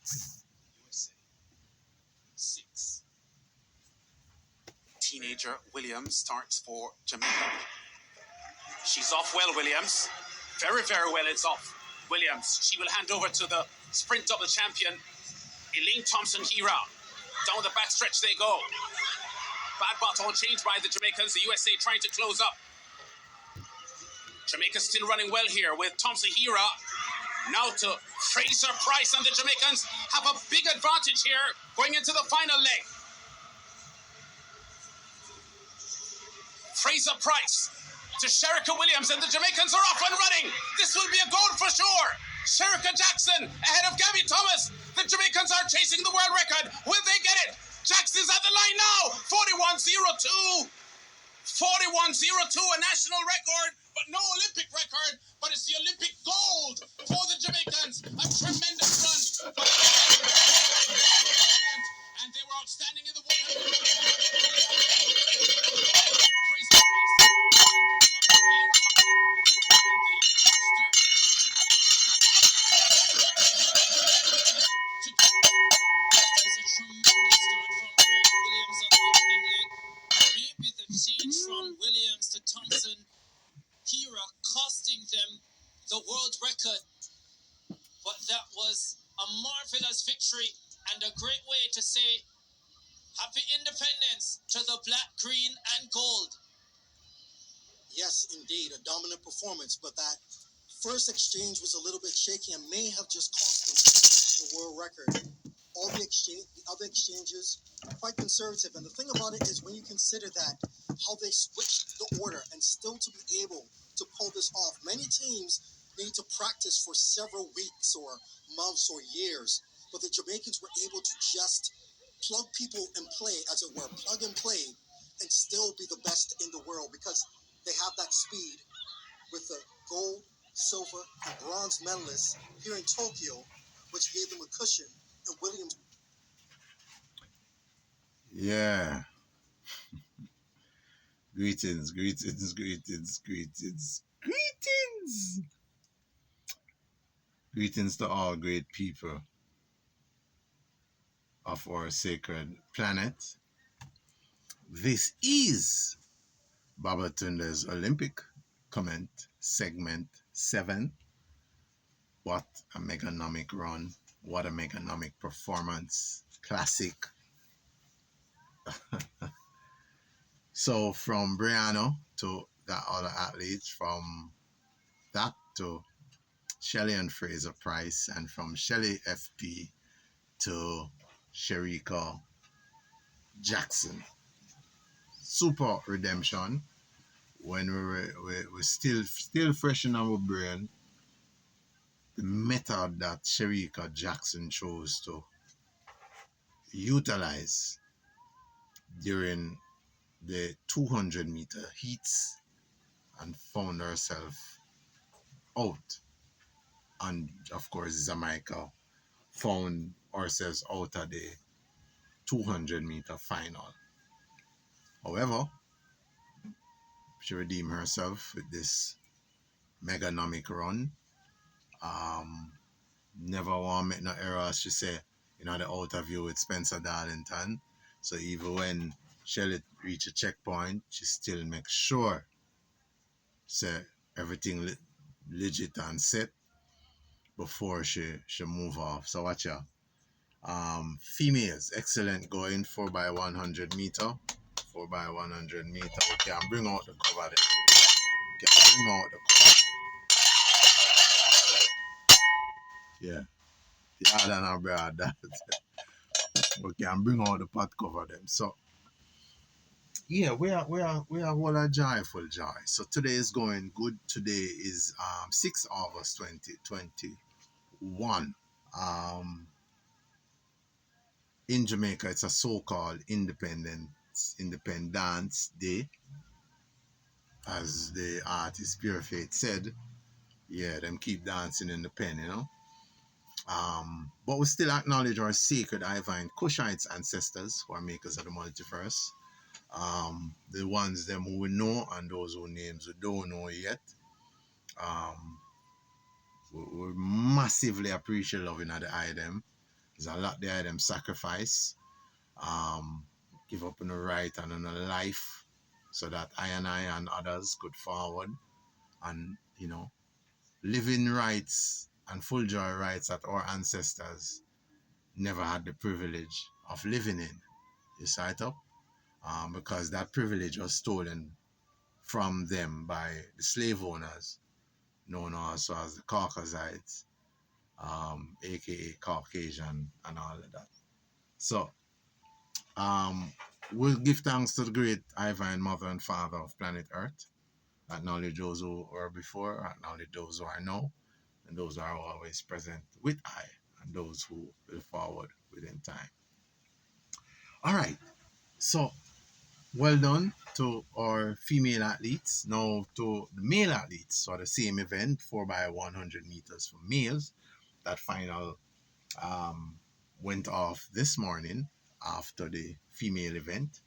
USA 6. Teenager Williams starts for Jamaica. She's off well, Williams. Very, very well, it's off. Williams, she will hand over to the sprint double champion, Elaine Thompson-Hira. Down the backstretch they go. Bad bottle change by the Jamaicans. The USA trying to close up. Jamaica still running well here with Thompson-Hira. Now to Fraser Price, and the Jamaicans have a big advantage here going into the final leg. Fraser Price to Shericka Williams, and the Jamaicans are off and running. This will be a goal for sure. Shericka Jackson ahead of Gabby Thomas. The Jamaicans are chasing the world record. Will they get it? Jackson's at the line now. 41.02. 41.02, a national record, but no Olympic record. But it's the Olympic gold for the Jamaicans. A tremendous run. And they were outstanding in the 100. From Williams to Thompson-Hira, costing them the world record. But that was a marvelous victory and a great way to say happy independence to the black, green, and gold. Yes, indeed, a dominant performance, but that first exchange was a little bit shaky and may have just cost them the world record. All the other exchanges, quite conservative. And the thing about it is when you consider that, how they switched the order and still to be able to pull this off. Many teams need to practice for several weeks or months or years, but the Jamaicans were able to just plug people and play, as it were, plug and play, and still be the best in the world because they have that speed with the gold, silver, and bronze medalists here in Tokyo, which gave them a cushion. And Williams. Yeah. Greetings, greetings, greetings, greetings, greetings. Greetings to all great people of our sacred planet. This is Babatunde'S Olympic comment segment 7. What a meganomic run. What a meganomic performance. Classic. So from Brianna to the other athletes, from that to Shelly and Fraser Price, and from Shelly FP to Shericka Jackson. Super redemption. When we're still fresh in our brain, the method that Shericka Jackson chose to utilize during the 200-meter heats and found herself out. And of course, Jamaica found ourselves out of the 200-meter final. However, she redeemed herself with this meganomic run. Never want to make no errors, she said, the outer view with Spencer Darlington. So even when Shelley reach a checkpoint, she still makes sure say everything legit and set before she move off. So watch out. Females, excellent going 4x100 meter. 4x100 meter. We can bring out the cover there. We can bring out the cover. Yeah. The other than our brother that. We can bring out the pot cover them. So yeah, we are all a joyful joy. So today is going good. Today is 6 August 2021. In Jamaica, it's a so-called Independence Day, as the artist Pure Faith said. Yeah, them keep dancing in the pen, But we still acknowledge our sacred Ivan Kushites ancestors who are makers of the multiverse. The ones them who we know and those whose names we don't know yet. We massively appreciate loving at the eye them. There's a lot there them sacrifice, give up on the right and on the life so that I and others could forward and, you know, living rights and full joy rights that our ancestors never had the privilege of living in. You saw it up? Because that privilege was stolen from them by the slave owners, known also as the Caucasites, aka Caucasian and all of that. So, we'll give thanks to the great Divine Mother and Father of planet Earth. Acknowledge those who were before, acknowledge those who are now, and those who are always present with I, and those who will forward within time. All right, so well done to our female athletes. Now to the male athletes. So the same event, 4x100 meters for males. That final went off this morning after the female event.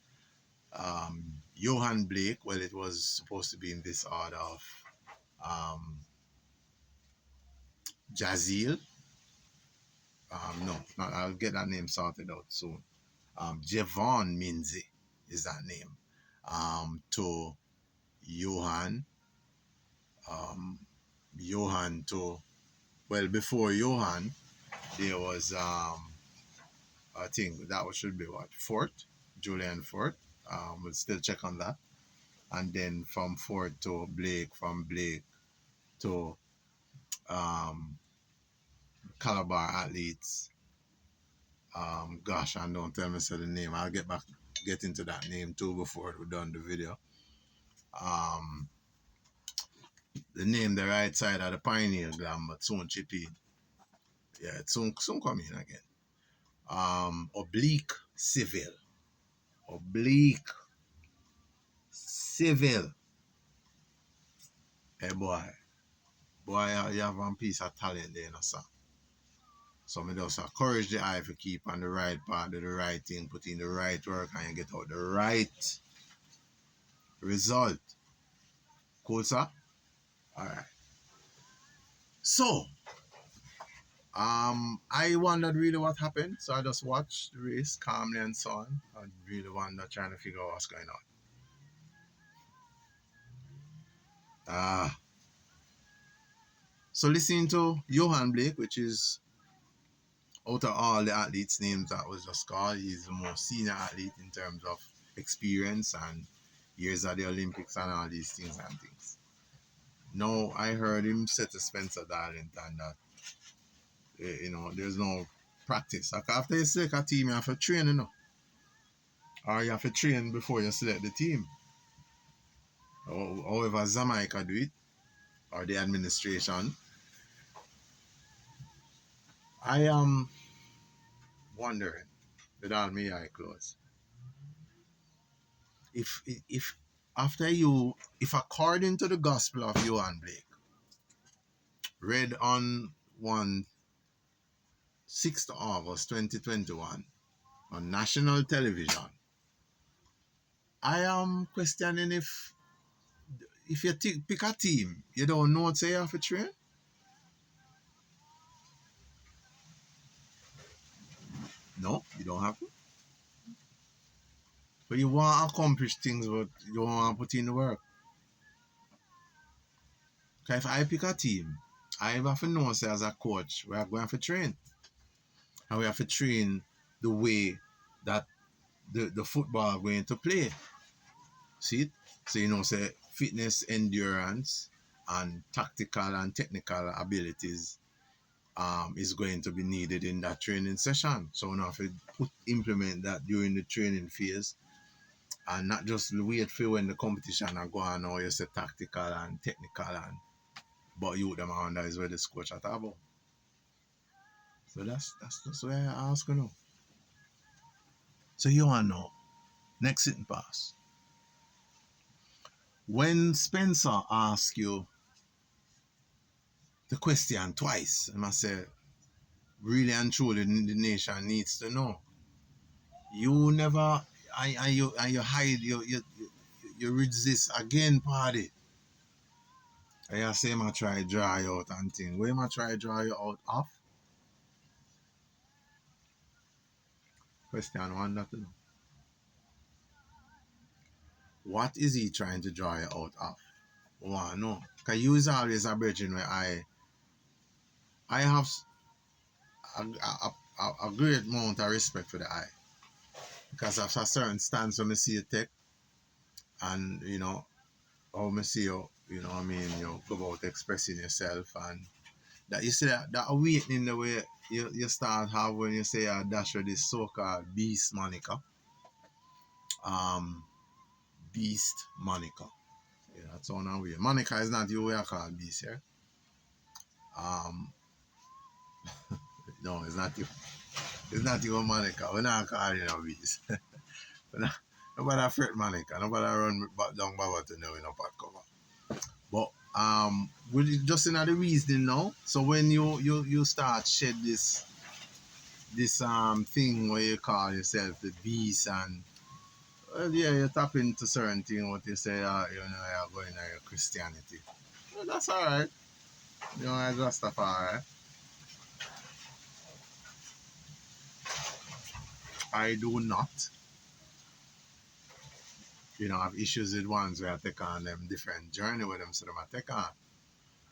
Yohan Blake, well, it was supposed to be in this order of Jazeel. No, I'll get that name sorted out soon. Javon Minzy is that name. To Yohan. Yohan to, well, before Yohan, there was, I think that should be what, Fort, Julian Fort. We'll still check on that. And then from Fort to Blake, from Blake to Calabar athletes. Gosh, and don't tell me the name. I'll get into that name too before we're done the video. The name the right side of the Pioneer Glam, but soon chip in. Yeah, it's soon come in again. Oblique Seville. Oblique Seville. Hey boy, you have one piece of talent there, you know, sir. So me just encourage the eye to keep on the right path, do the right thing, put in the right work, and you get out the right result. Cool, sir? Alright. So, I wondered really what happened, so I just watched the race calmly and so on. I really wondered, trying to figure out what's going on. So listening to Yohan Blake, which is out of all the athletes' names that was just called, he's the most senior athlete in terms of experience and years at the Olympics and all these things and things. Now, I heard him say to Spencer Darlington that, you know, there's no practice. Like after you select a team, you have to train, you know. Or you have to train before you select the team. However, Jamaica do it, or the administration. I am wondering, with all my eye closed, if according to the gospel of Yohan Blake, read on 6th August 2021 on national television, I am questioning if you pick a team, you don't know what say you have to train. No, you don't have to. But you want to accomplish things, but you don't want to put in the work. Because if I pick a team, I have to know, say, as a coach, we are going to have to train. And we have to train the way that the football are going to play. See it? So, you know, say, fitness, endurance, and tactical and technical abilities is going to be needed in that training session. So we have to implement that during the training phase and not just wait for when the competition are going on, you say tactical and technical, but you them under is where the coach are talking about. So that's why I ask you now. So you want to know, next sitting pass. When Spencer asks you the question twice, I must say, really and truly the nation needs to know. You never, and you hide, you resist again, party. And you say, I try draw you out and thing. Where I try draw you out of? Question one, that to know. What is he trying to draw you out of? Oh, no. Because you is always a virgin where I have a great amount of respect for the eye. Because of a certain stance when I see you take, and you know, how I see you, you know what I mean, you go about expressing yourself, and that you see that awakening the way you start have when you say dash with this so-called beast Monica. Beast Monica. Yeah, that's on our way. Monica is not you we are called beast here. No, it's not you. It's not you, Monica. We're not calling you a beast. Nobody fret Monica. Nobody run back down Babatunde with no pot cover. But we just in the reasoning now. So when you start shed this thing where you call yourself the beast, and well, yeah, you tap into certain things what you say, you know, you're going to your Christianity. Well, that's alright. You know, I Rastafari. I do not, you know, have issues with ones where I take on them different journey with them, so them I take on.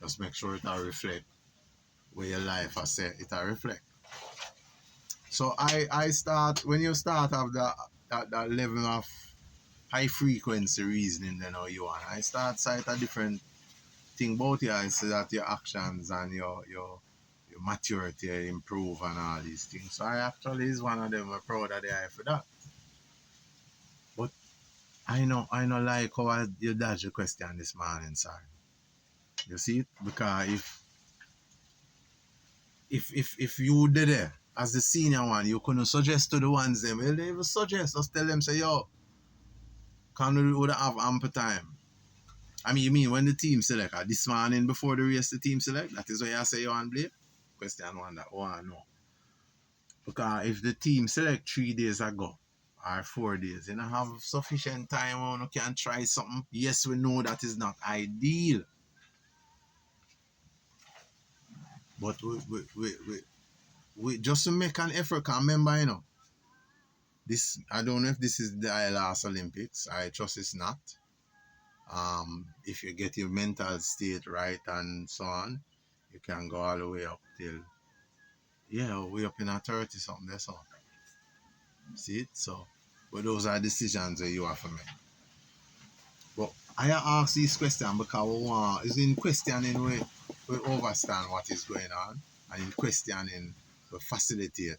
Just make sure it will reflect where your life has said it will reflect. So I start, when you start have that level of high frequency reasoning, you know, you want, I start sight a different thing about you. I see that your actions and your maturity improve and all these things. So I actually is one of them. I'm proud of the eye for that. But I know like how you dodge the question this morning, sir. You see it? Because if you did it as the senior one, you couldn't suggest to the ones them. Well, they will suggest, just tell them, say, yo, can we would have ample time. I mean, you mean when the team select this morning before the race, the team select? That is why I say Yohan Blake? Question one that one, no. Because if the team select 3 days ago or 4 days, you don't have sufficient time when you can try something. Yes, we know that is not ideal. But we just to make an effort, can remember, you know, this, I don't know if this is the last Olympics. I trust it's not. If you get your mental state right and so on, you can go all the way up till, yeah, way up in a 30 something, that's all. See it? So, but those are decisions that you have to make. But I ask this question because we want, is in questioning we understand what is going on, and in questioning we facilitate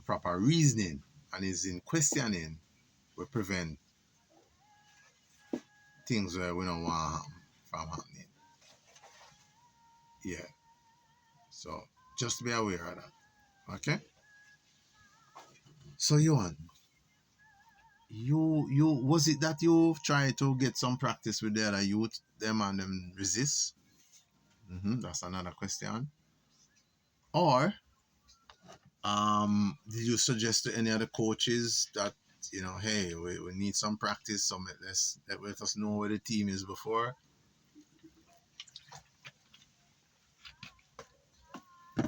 proper reasoning, and is in questioning we prevent things where we don't want from happening. Yeah. So just be aware of that. Okay? So Yohan, you was it that you tried to get some practice with the other youth, them and them resist? That's another question. Or did you suggest to any other coaches that, you know, hey, we need some practice, so let us know where the team is before?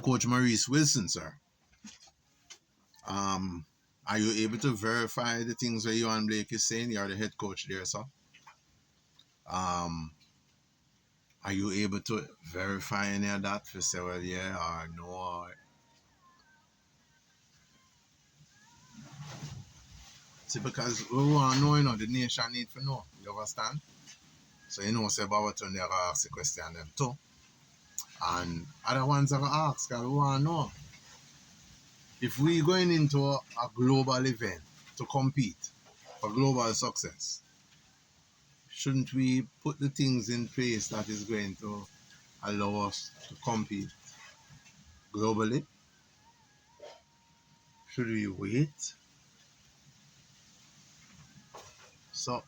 Coach Maurice Wilson, sir. Are you able to verify the things that Yohan Blake is saying? You're the head coach there, sir. Are you able to verify any of that to say, well, yeah or no? Or... See, because we want to know, you know, the nation need to know. You understand? So, you know, say Babatunde are going to ask the question them too. And other ones are going to ask, because we want to know. If we're going into a global event to compete for global success, shouldn't we put the things in place that is going to allow us to compete globally? Should we wait? So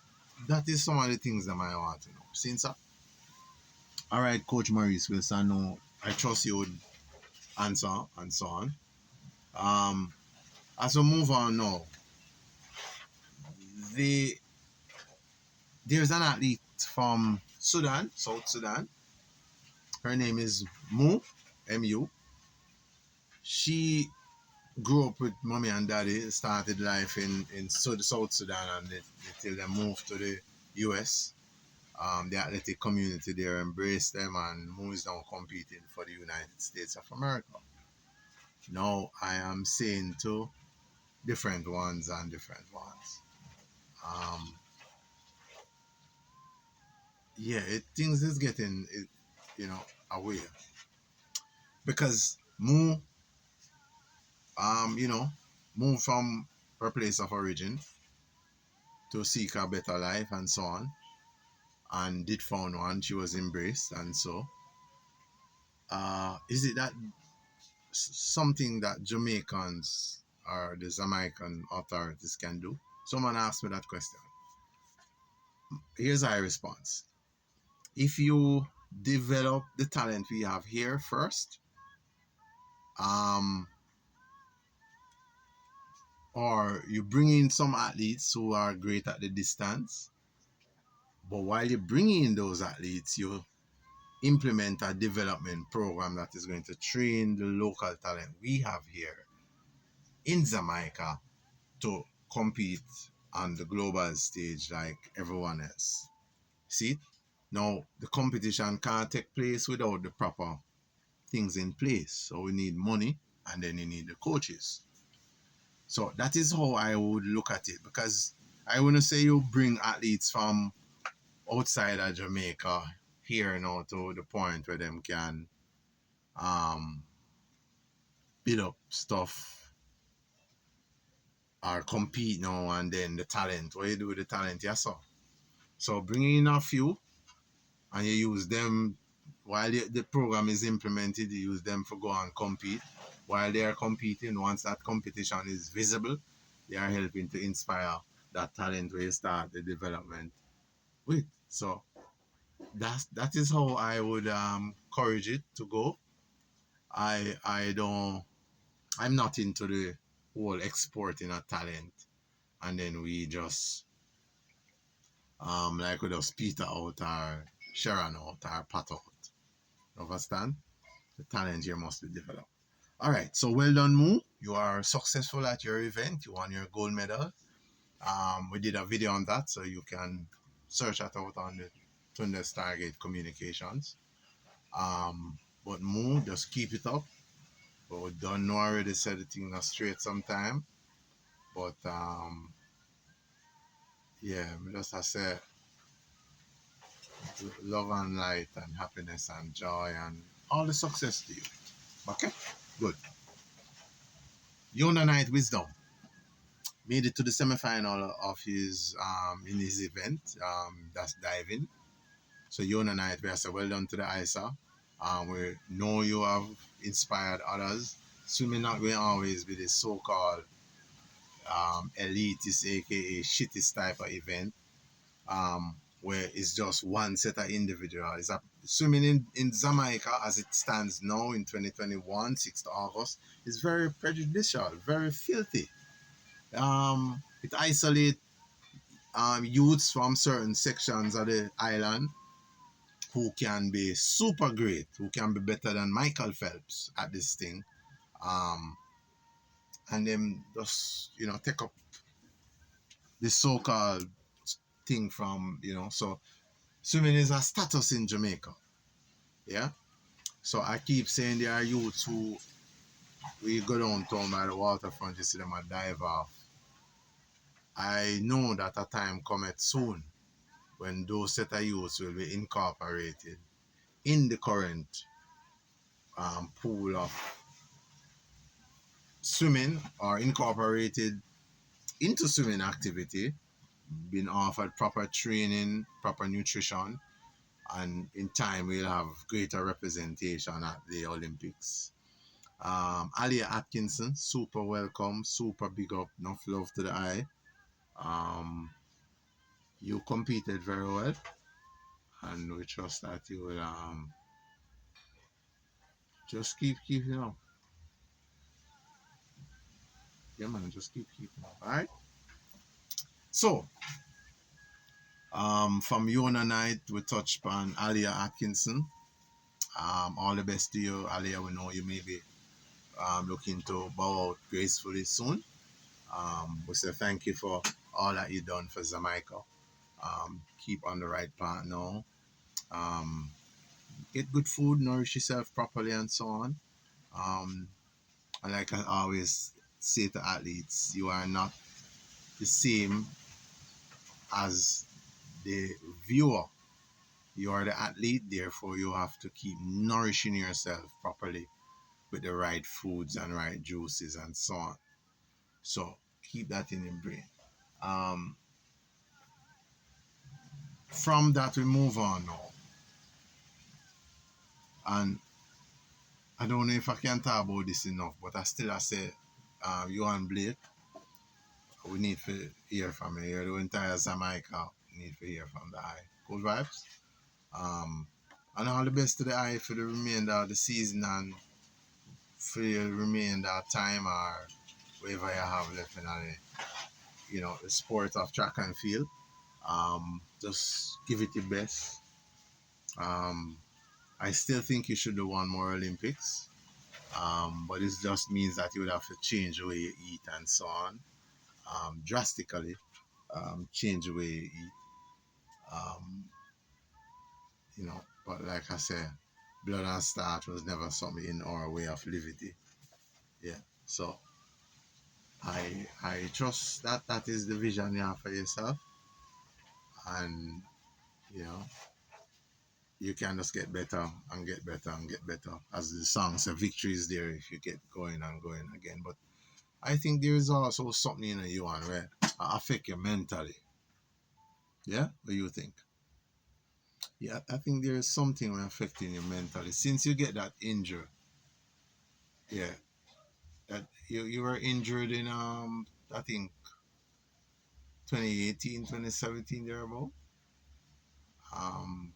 that is some of the things that I want to know. Since all right, Coach Maurice Wilson, no, I trust you would answer and so on. As we move on now, there's an athlete from Sudan, South Sudan. Her name is Mu, M-U. She grew up with mommy and daddy, started life in South Sudan, and till they moved to the US. The athletic community there embraced them and moves now competing for the United States of America. Now I am seeing two different ones and different ones. Um, yeah, things is getting, away because you know, move from her place of origin to seek a better life and so on, and did found one. She was embraced, and so is it that something that Jamaicans or the Jamaican authorities can do? Someone asked me that question. Here's our response. If you develop the talent we have here first, um, or you bring in some athletes who are great at the distance, but while you bring in those athletes, you implement a development program that is going to train the local talent we have here in Jamaica to compete on the global stage like everyone else. See? Now, the competition can't take place without the proper things in place. So we need money, and then you need the coaches. So that is how I would look at it, because I want to say you bring athletes from outside of Jamaica here now to the point where them can um, build up stuff or compete now, and then the talent. What you do with the talent? Yes, sir. So bringing in a few, and you use them while the program is implemented, you use them for go and compete. While they are competing, once that competition is visible, they are helping to inspire that talent where you start the development with. So that is how I would encourage it to go. I'm not into the whole exporting a talent and then we just like we just Peter out or Sharon out or Pat out. Understand? The talent here must be developed. All right, so well done, Moo. You are successful at your event. You won your gold medal. We did a video on that, so you can search that out on the Tunde's Target Communications. But Moo, just keep it up. But we don't know already said the thing not straight sometime. But yeah, just I say love and light and happiness and joy and all the success to you. Okay? Good. Yohan Night Wisdom made it to the semi-final of his in his event. That's diving. So Yohan Night, we say well done to the ISA. We know you have inspired others. Swimming not going to always be the so-called elitist, aka shittest type of event. Where it's just one set of individuals. Swimming in Jamaica as it stands now in 2021, 6th August, is very prejudicial, very filthy. It isolates youths from certain sections of the island who can be super great, who can be better than Michael Phelps at this thing. And then just, take up the so-called thing from, so swimming is a status in Jamaica. Yeah. So I keep saying there are youths who we go downtown by the waterfront, you see them a dive off. I know that a time cometh soon when those set of youths will be incorporated in the current pool of swimming or incorporated into swimming activity, being offered proper training, proper nutrition, and in time we'll have greater representation at the Olympics. Alia Atkinson, super welcome, super big up, enough love to the eye. You competed very well, and we trust that you will just keep keeping up. Yeah, man, just keep keeping up. All right. So, from Yohan Night, we touched on Alia Atkinson. All the best to you, Alia. We know you may be looking to bow out gracefully soon. We say thank you for all that you done for Jamaica. Keep on the right path now. Get good food, nourish yourself properly, and so on. And like I always say to athletes, you are not the same as the viewer. You are the athlete, therefore you have to keep nourishing yourself properly with the right foods and right juices and so on. So keep that in your brain. From that we move on now. And I don't know if I can talk about this enough, but I say, Yohan Blake, we need to hear from you. You're the entire Jamaica need to hear from the eye. Good vibes. And all the best to the eye for the remainder of the season and for the remainder of time or whatever you have left in the sport of track and field. Just give it your best. I still think you should do one more Olympics. But it just means that you would have to change the way you eat and so on. Drastically change the way you eat. But like I said, blood and starch was never something in our way of living. Yeah. So I trust that that is the vision you have for yourself, and you know you can just get better and get better and get better. As the song says, victory is there if you get going and going again. But I think there is also something in you and where affect you mentally. Yeah, what do you think? Yeah, I think there is something affecting you mentally since you get that injury. Yeah, that you were injured in I think 2018, 2017 thereabout. Um,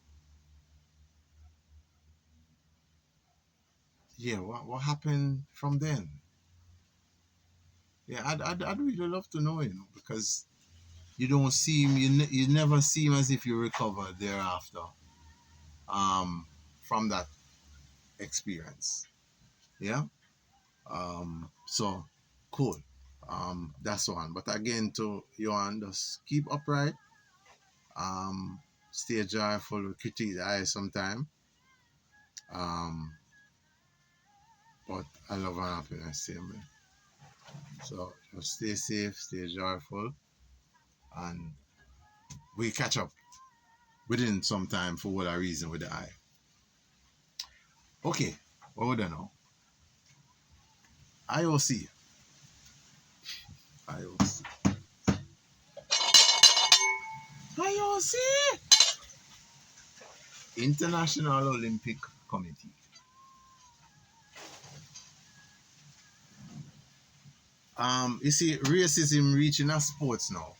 yeah, what happened from then? Yeah, I'd really love to know, because you don't seem you never seem as if you recovered thereafter. From that experience. Yeah. So cool. That's one. But again, to Yohan, just keep upright. Um, stay joyful. Critique the eye sometime. Um, but I love and happiness same way. So just stay safe, stay joyful, and we catch up within some time for what a reason with the eye. Okay, what would I know? IOC. IOC. IOC. International Olympic Committee. You see, racism reaching a sports now.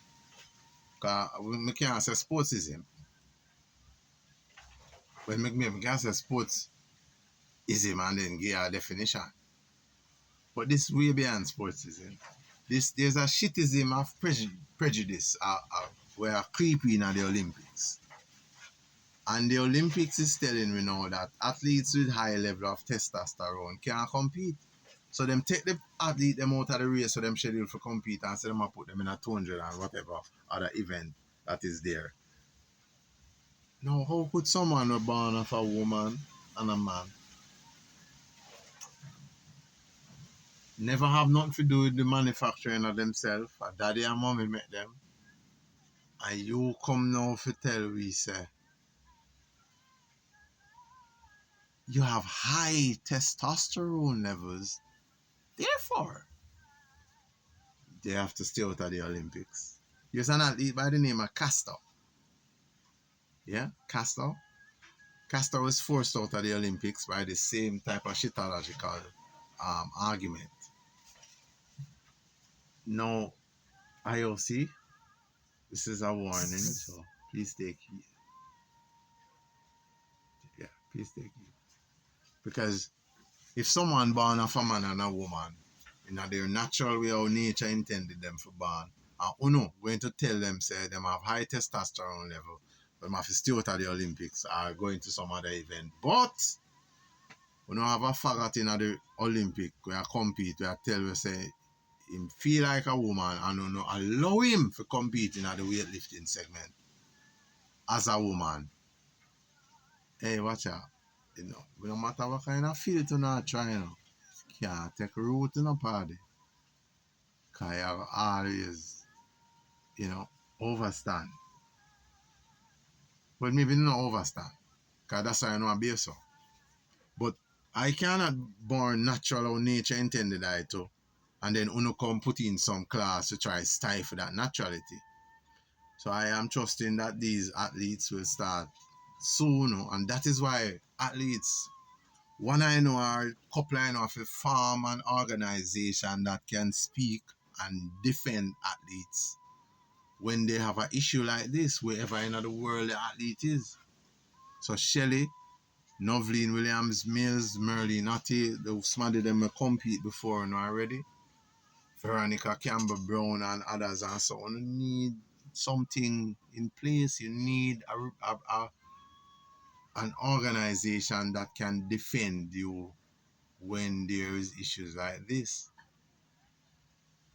Cause we can't say sportsism. When we can say sportsism and then give a definition. But this way beyond sportsism. There's a shitism of prejudice where creeping at the Olympics. And the Olympics is telling me now that athletes with high level of testosterone can't compete. So them take the athlete them out of the race, so them schedule for compete, and so them put them in a 200 and whatever other event that is there. Now, how could someone be born of a woman and a man never have nothing to do with the manufacturing of themselves? A daddy and mommy met them, and you come now to tell we say you have high testosterone levels, therefore they have to stay out of the Olympics. There's an athlete by the name of Castor. Yeah, Castor. Castor was forced out of the Olympics by the same type of shitological argument. Now, IOC, this is a warning, so please take heed. Yeah, please take heed. Because if someone born of a man and a woman, in their natural way how nature intended them for born, and uno going to tell them, say, them have high testosterone level, them have to stay out of the Olympics or going to some other event. But We don't have a faggot in the Olympic where I compete, where I tell you, say, him feel like a woman and you know, allow him to compete in the weightlifting segment as a woman. Hey, watch out. You know, no matter what kind of field you not try, you know, can't take root in a party. Because you have always, you know, overstand. But maybe not overstand. Because that's why I know I be so. But I cannot born natural or nature intended I to. And then uno come put in some class to try stifle that naturality. So I am trusting that these athletes will start soon. And that is why athletes, one I know are a couple I know of a farm and organization that can speak and defend athletes when they have an issue like this, wherever in the world the athlete is. So Shelley, Novleen Williams, Mills, Merlinati, some of them compete before now already. Veronica Campbell Brown and others and so on. You need something in place. You need an organization that can defend you when there is issues like this.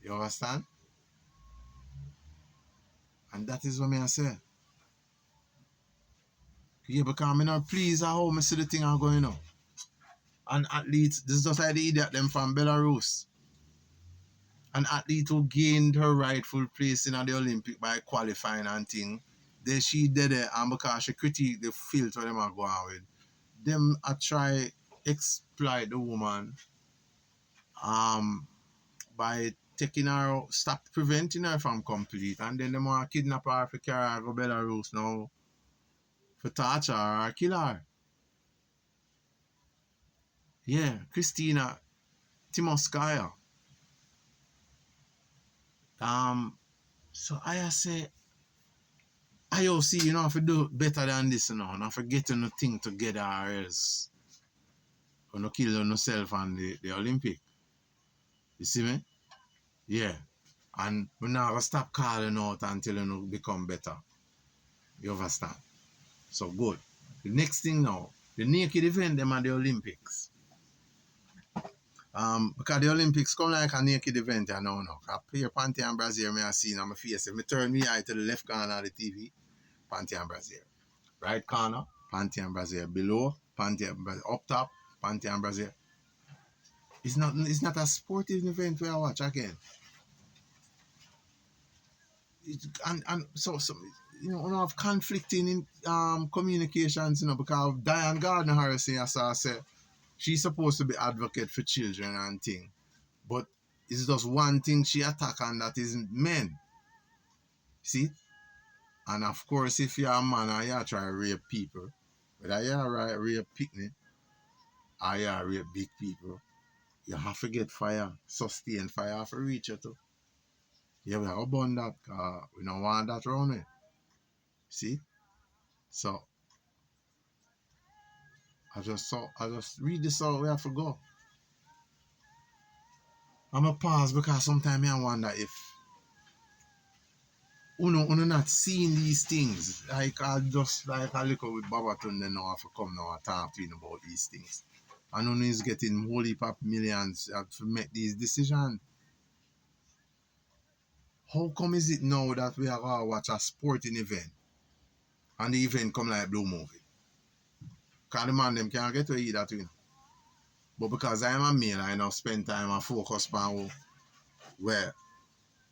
You understand? And that is what I say. Yeah, because I'm not pleased at how I see the thing are going on. And athletes, this is just like the idiot them from Belarus. An athlete who gained her rightful place in the Olympic by qualifying and thing. Then she did it, and because she critiqued the field what them are going with, them I try exploit the woman by taking her out, stop preventing her from complete, and then them want to kidnap her for carry her go Belarus now for torture her or kill her. Yeah, Christina Timoskaya. So I say, IOC, you know, if you do better than this, you know, and if you get the thing together or else you know, kill yourself and the Olympic. You see me? Yeah. And we're not going to stop calling out until you know, become better. You understand? So good. The next thing now, the naked event, them are the Olympics. Because the Olympics come like a naked event, you know. I play Panty and Brazil, I see in my face. If I turn me eye to the left corner of the TV, Panty and Brazil. Right corner, Panty and Brazil. Below, Panty and Brazil. Up top, Panty and Brazil. It's not a sportive event where I watch again. And so you know, we have conflicting in communications, you know, because Diane Gardner Harrison, as I said, she's supposed to be advocate for children and thing. But it's just one thing she attack and that is men. See? And of course, if you're a man and you try to rape people, whether you're rape picnic or you're rape big people, you have to get fire, sustain fire for reach you too. Yeah, we have to burn that because we don't want that around here. See? So I just read this out, we have to go. I'm a pause because sometimes I wonder if uno not seeing these things. Like I just like I look with Babatunde now have to come now and talk to him about these things. And uno is getting whole heap of millions to make these decisions. How come is it now that we are going to watch a sporting event and the event come like Blue Movie? Because the man them can't get to eat that, you know. But because I am a male, I now spend time and focus on where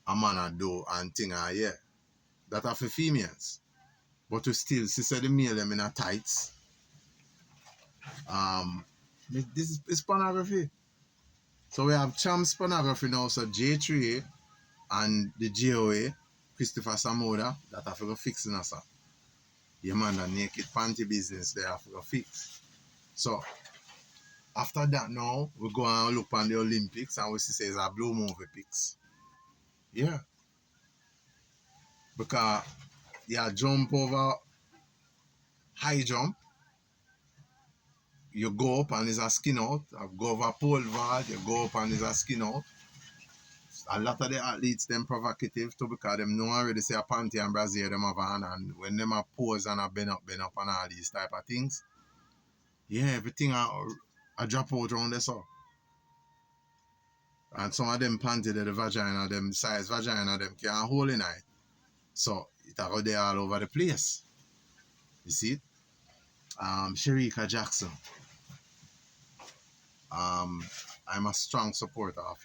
a man a do and thing are here. That are for females. But we still see the male them in a tights. This is pornography. So we have champs pornography now, so J3 and the JOA, Christopher Samoda, that have to go fixing us up. Yeah man, the naked panty business they have to go fix. So after that now, we go and look on the Olympics and we see it's a Blue Movie pics. Yeah. Because you jump over high jump, you go up and there's a skin out, you go over pole vault, you go up and there's a skin out. A lot of the athletes them provocative too because them know already say a panty and brassiere them have on and when them a pose and a bend up and all these type of things. Yeah, everything are I drop out around there so. And some of them panty the vagina, them size vagina, them can't hold in it. So it go there all over the place. You see it? Shericka Jackson. I'm a strong supporter of you.